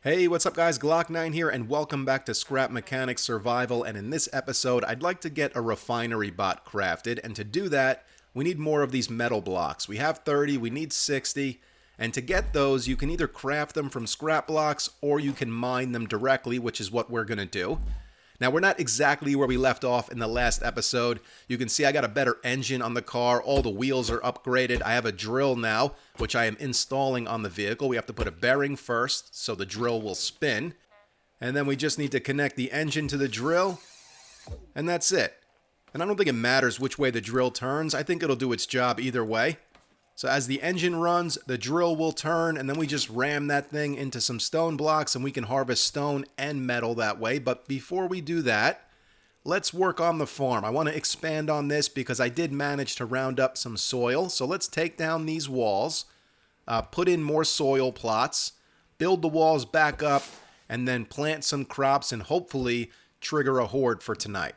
Hey, what's up guys? Glock9 here, and welcome back to Scrap Mechanics Survival, and in this episode, I'd like to get a refinery bot crafted, and to do that, we need more of these metal blocks. We have 30, we need 60, and to get those, you can either craft them from scrap blocks, or you can mine them directly, which is what we're going to do. Now, we're not exactly where we left off in the last episode. You can see I got a better engine on the car. All the wheels are upgraded. I have a drill now, which I am installing on the vehicle. We have to put a bearing first, so the drill will spin. And then we just need to connect the engine to the drill, and that's it. And I don't think it matters which way the drill turns. I think it'll do its job either way. So as the engine runs, the drill will turn, and then we just ram that thing into some stone blocks, and we can harvest stone and metal that way. But before we do that, let's work on the farm. I want to expand on this because I did manage to round up some soil. So let's take down these walls, put in more soil plots, build the walls back up, and then plant some crops and hopefully trigger a horde for tonight.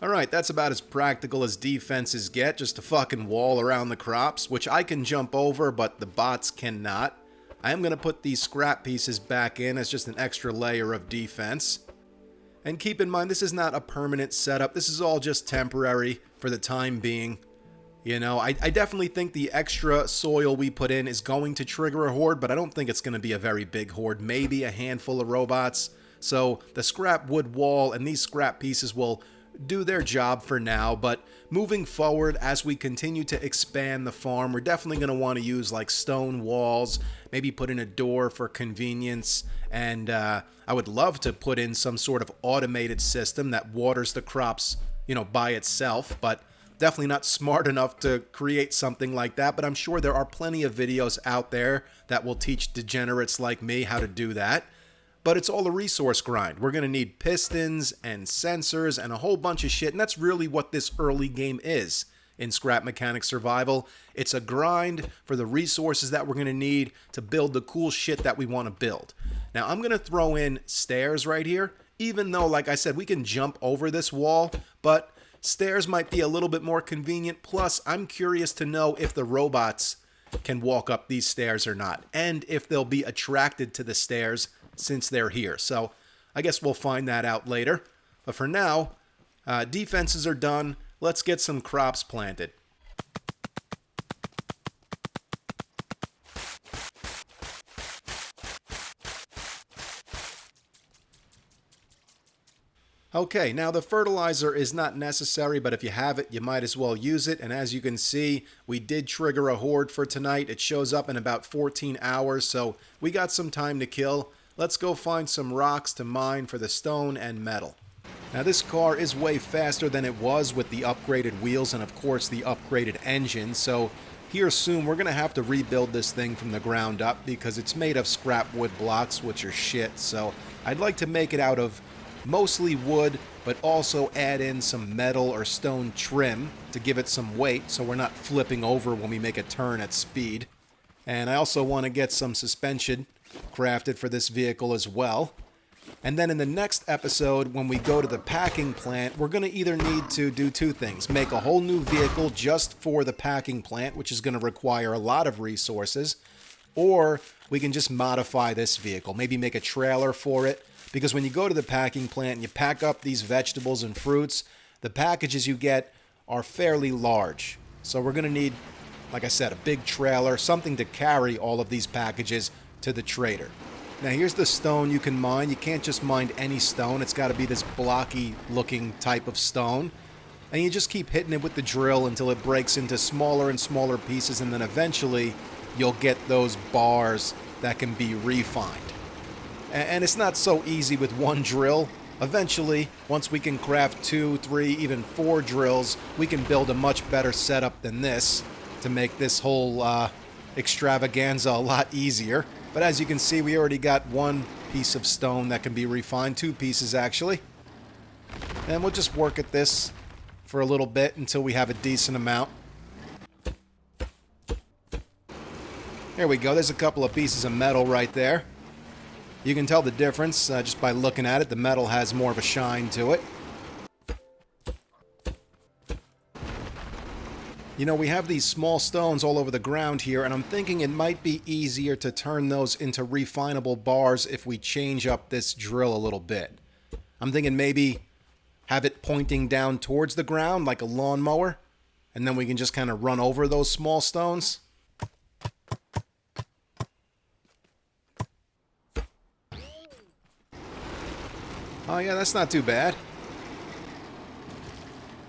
Alright, that's about as practical as defenses get, just a fucking wall around the crops, which I can jump over, but the bots cannot. I am going to put these scrap pieces back in as just an extra layer of defense. And keep in mind, this is not a permanent setup, this is all just temporary for the time being. You know, I definitely think the extra soil we put in is going to trigger a horde, but I don't think it's going to be a very big horde, maybe a handful of robots. So the scrap wood wall and these scrap pieces will do their job for now, but moving forward as we continue to expand the farm, we're definitely going to want to use like stone walls, maybe put in a door for convenience, and I would love to put in some sort of automated system that waters the crops, you know, by itself, but definitely not smart enough to create something like that. But I'm sure there are plenty of videos out there that will teach degenerates like me how to do that. But it's all a resource grind. We're going to need pistons and sensors and a whole bunch of shit. And that's really what this early game is in Scrap Mechanics Survival. It's a grind for the resources that we're going to need to build the cool shit that we want to build. Now, I'm going to throw in stairs right here, even though, like I said, we can jump over this wall. But stairs might be a little bit more convenient. Plus, I'm curious to know if the robots can walk up these stairs or not. And if they'll be attracted to the stairs since they're here. So I guess we'll find that out later. But for now, defenses are done. Let's get some crops planted. Okay, now the fertilizer is not necessary, but if you have it, you might as well use it. And as you can see, we did trigger a horde for tonight. It shows up in about 14 hours, so we got some time to kill. Let's go find some rocks to mine for the stone and metal. Now this car is way faster than it was with the upgraded wheels and of course the upgraded engine, so here soon we're going to have to rebuild this thing from the ground up because it's made of scrap wood blocks, which are shit. So I'd like to make it out of mostly wood, but also add in some metal or stone trim to give it some weight so we're not flipping over when we make a turn at speed. And I also want to get some suspension crafted for this vehicle as well. And then in the next episode, when we go to the packing plant, we're going to either need to do two things. Make a whole new vehicle just for the packing plant, which is going to require a lot of resources. Or we can just modify this vehicle. Maybe make a trailer for it. Because when you go to the packing plant and you pack up these vegetables and fruits, the packages you get are fairly large. So we're going to need, like I said, a big trailer, something to carry all of these packages to the trader. Now here's the stone you can mine. You can't just mine any stone. It's got to be this blocky looking type of stone. And you just keep hitting it with the drill until it breaks into smaller and smaller pieces, and then eventually you'll get those bars that can be refined. And it's not so easy with one drill. Eventually, once we can craft 2, 3, even 4 drills, we can build a much better setup than this to make this whole extravaganza a lot easier. But as you can see, we already got one piece of stone that can be refined, 2 pieces actually. And we'll just work at this for a little bit until we have a decent amount. There we go, there's a couple of pieces of metal right there. You can tell the difference just by looking at it. The metal has more of a shine to it. You know, we have these small stones all over the ground here, and I'm thinking it might be easier to turn those into refinable bars if we change up this drill a little bit. I'm thinking maybe have it pointing down towards the ground like a lawnmower, and then we can just kind of run over those small stones. Oh yeah, that's not too bad.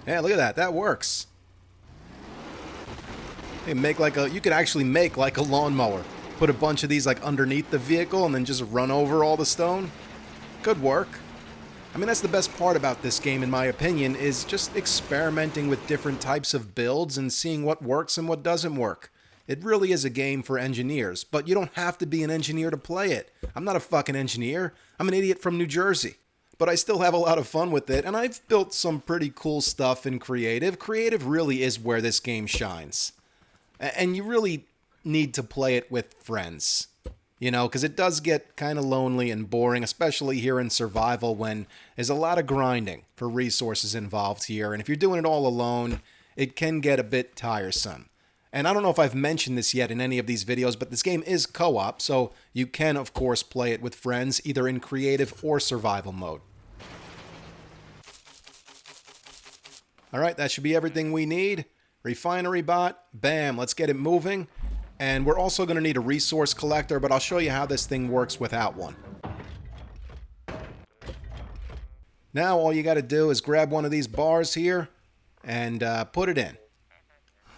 Yeah, look at that. That works. Hey, you could actually make like a lawnmower. Put a bunch of these like underneath the vehicle and then just run over all the stone. Could work. I mean, that's the best part about this game, in my opinion, is just experimenting with different types of builds and seeing what works and what doesn't work. It really is a game for engineers, but you don't have to be an engineer to play it. I'm not a fucking engineer. I'm an idiot from New Jersey. But I still have a lot of fun with it, and I've built some pretty cool stuff in creative. Creative really is where this game shines. And you really need to play it with friends. You know, because it does get kind of lonely and boring, especially here in survival when there's a lot of grinding for resources involved here. And if you're doing it all alone, it can get a bit tiresome. And I don't know if I've mentioned this yet in any of these videos, but this game is co-op, so you can, of course, play it with friends, either in creative or survival mode. Alright, that should be everything we need. Refinery bot, bam, let's get it moving. And we're also going to need a resource collector, but I'll show you how this thing works without one. Now all you got to do is grab one of these bars here and put it in.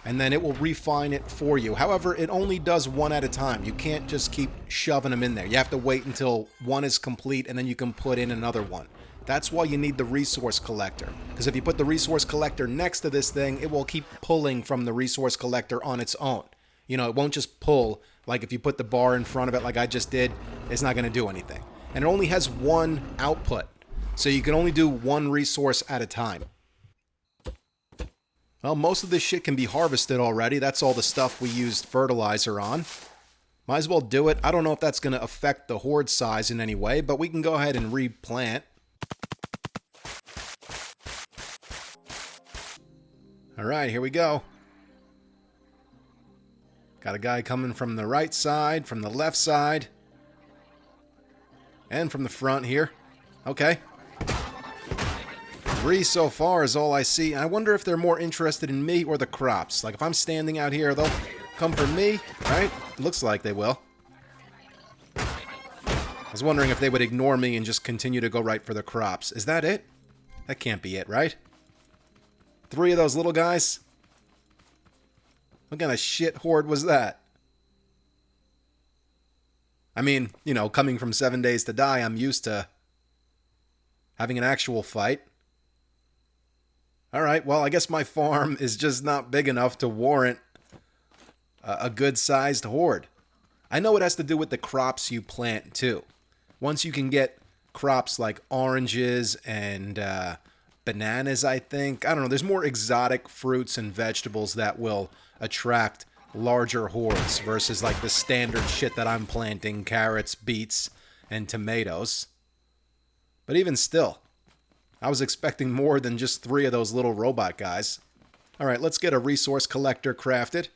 And then it will refine it for you. However, it only does one at a time. You can't just keep shoving them in there. You have to wait until one is complete and then you can put in another one. That's why you need the resource collector. Because if you put the resource collector next to this thing, it will keep pulling from the resource collector on its own. You know, it won't just pull, like if you put the bar in front of it like I just did, it's not going to do anything. And it only has one output, so you can only do one resource at a time. Well, most of this shit can be harvested already. That's all the stuff we used fertilizer on. Might as well do it. I don't know if that's going to affect the horde size in any way, but we can go ahead and replant. Alright, here we go. Got a guy coming from the right side, from the left side, and from the front here. Okay. 3 so far is all I see. I wonder if they're more interested in me or the crops. Like if I'm standing out here, they'll come for me, right? Looks like they will. I was wondering if they would ignore me and just continue to go right for the crops. Is that it? That can't be it, right? 3 of those little guys? What kind of shit horde was that? I mean, you know, coming from 7 Days to Die, I'm used to having an actual fight. Alright, well, I guess my farm is just not big enough to warrant a good-sized horde. I know it has to do with the crops you plant, too. Once you can get crops like oranges and bananas, I think. I don't know, there's more exotic fruits and vegetables that will attract larger hordes versus like the standard shit that I'm planting, carrots, beets, and tomatoes. But even still, I was expecting more than just 3 of those little robot guys. Alright, let's get a resource collector crafted.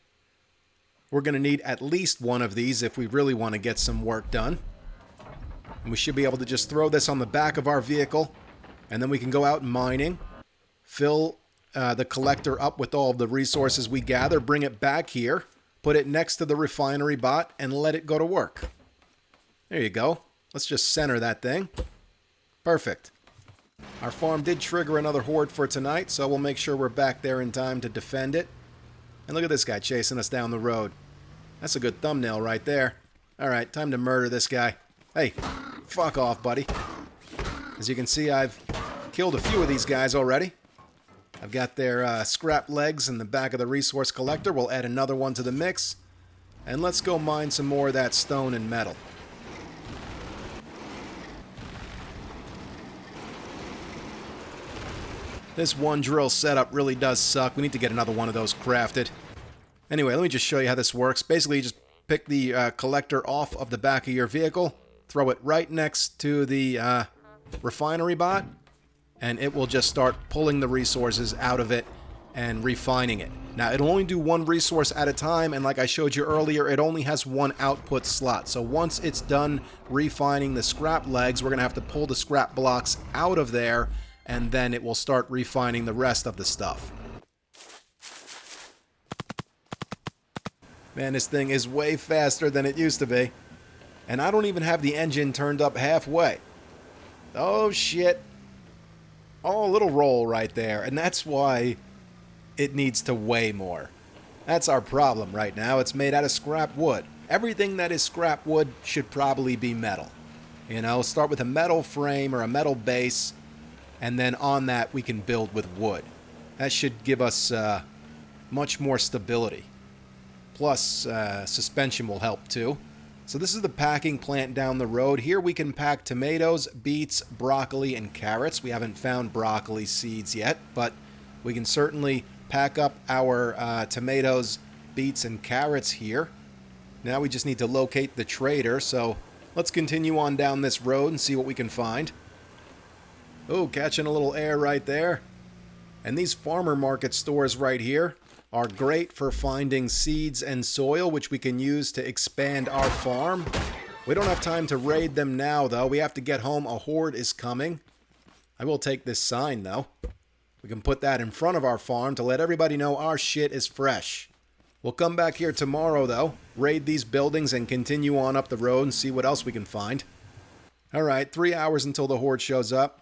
We're going to need at least one of these if we really want to get some work done. And we should be able to just throw this on the back of our vehicle, and then we can go out mining, fill the collector up with all of the resources we gather, bring it back here, put it next to the refinery bot, and let it go to work. There you go. Let's just center that thing. Perfect. Our farm did trigger another horde for tonight, so we'll make sure we're back there in time to defend it. And look at this guy chasing us down the road. That's a good thumbnail right there. Alright, time to murder this guy. Hey, fuck off, buddy. As you can see, I've killed a few of these guys already. I've got their scrap legs in the back of the resource collector. We'll add another one to the mix. And let's go mine some more of that stone and metal. This one drill setup really does suck. We need to get another one of those crafted. Anyway, let me just show you how this works. Basically, you just pick the collector off of the back of your vehicle, throw it right next to the refinery bot, and it will just start pulling the resources out of it and refining it. Now, it'll only do one resource at a time, and like I showed you earlier, it only has one output slot. So once it's done refining the scrap legs, we're going to have to pull the scrap blocks out of there, and then it will start refining the rest of the stuff. Man, this thing is way faster than it used to be. And I don't even have the engine turned up halfway. Oh, shit. Oh, a little roll right there. And that's why it needs to weigh more. That's our problem right now. It's made out of scrap wood. Everything that is scrap wood should probably be metal. You know, start with a metal frame or a metal base, and then on that we can build with wood. That should give us much more stability. Plus, suspension will help too. So this is the packing plant down the road. Here we can pack tomatoes, beets, broccoli, and carrots. We haven't found broccoli seeds yet, but we can certainly pack up our tomatoes, beets, and carrots here. Now we just need to locate the trader, so let's continue on down this road and see what we can find. Oh, catching a little air right there. And these farmer market stores right here are great for finding seeds and soil, which we can use to expand our farm. We don't have time to raid them now, though. We have to get home. A horde is coming. I will take this sign, though. We can put that in front of our farm to let everybody know our shit is fresh. We'll come back here tomorrow, though, raid these buildings and continue on up the road and see what else we can find. Alright, 3 hours until the horde shows up,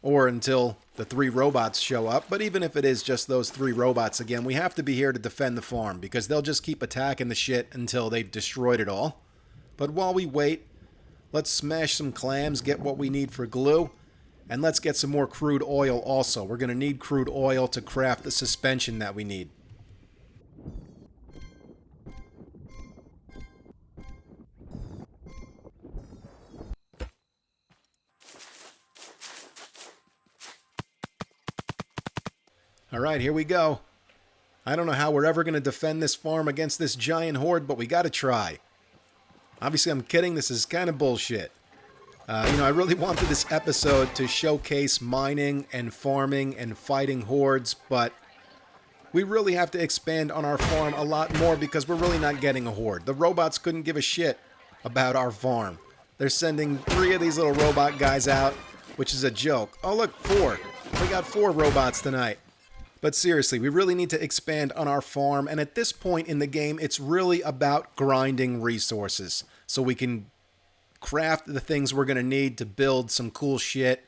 or until the 3 robots show up. But even if it is just those 3 robots again, we have to be here to defend the farm, because they'll just keep attacking the shit until they've destroyed it all. But while we wait, let's smash some clams, get what we need for glue, and let's get some more crude oil also. We're going to need crude oil to craft the suspension that we need. Alright, here we go. I don't know how we're ever going to defend this farm against this giant horde, but we got to try. Obviously, I'm kidding. This is kind of bullshit. I really wanted this episode to showcase mining and farming and fighting hordes, but we really have to expand on our farm a lot more because we're really not getting a horde. The robots couldn't give a shit about our farm. They're sending 3 of these little robot guys out, which is a joke. Oh, look, 4. We got 4 robots tonight. But seriously, we really need to expand on our farm, and at this point in the game, it's really about grinding resources so we can craft the things we're going to need to build some cool shit.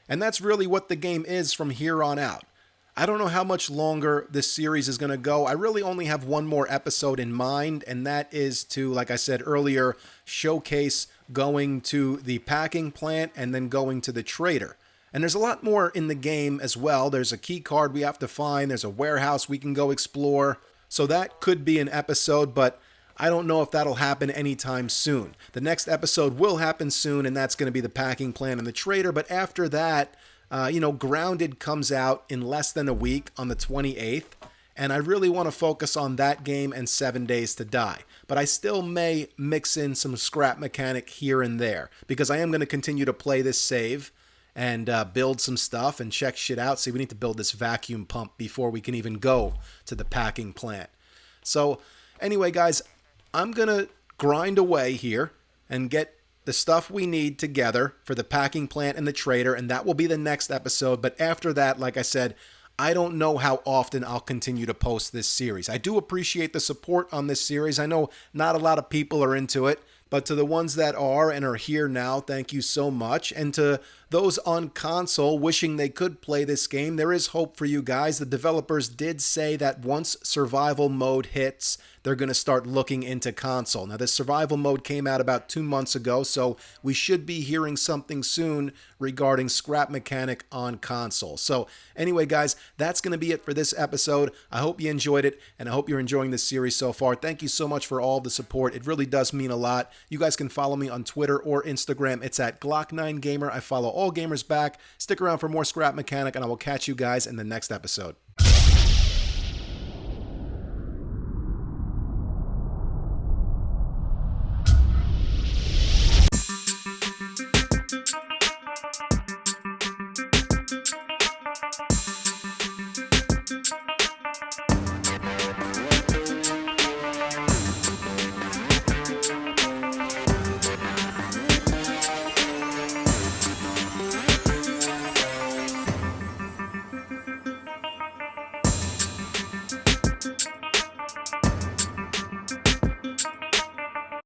And that's really what the game is from here on out. I don't know how much longer this series is going to go. I really only have one more episode in mind, and that is to, like I said earlier, showcase going to the packing plant and then going to the trader. And there's a lot more in the game as well. There's a key card we have to find. There's a warehouse we can go explore. So that could be an episode, but I don't know if that'll happen anytime soon. The next episode will happen soon, and that's going to be the packing plant and the trader. But after that, Grounded comes out in less than a week on the 28th. And I really want to focus on that game and 7 Days to Die. But I still may mix in some scrap mechanic here and there, because I am going to continue to play this save and build some stuff and check shit out. See, we need to build this vacuum pump before we can even go to the packing plant. So anyway, guys, I'm going to grind away here and get the stuff we need together for the packing plant and the trader, and that will be the next episode. But after that, like I said, I don't know how often I'll continue to post this series. I do appreciate the support on this series. I know not a lot of people are into it, but to the ones that are and are here now, thank you so much. And to those on console wishing they could play this game, there is hope for you guys. The developers did say that once survival mode hits, they're going to start looking into console. Now, this survival mode came out about 2 months ago, so we should be hearing something soon regarding scrap mechanic on console. So anyway, guys, that's going to be it for this episode. I hope you enjoyed it, and I hope you're enjoying this series so far. Thank you so much for all the support. It really does mean a lot. You guys can follow me on Twitter or Instagram. It's at Glock9Gamer. I follow all gamers back. Stick around for more scrap mechanic, and I will catch you guys in the next episode.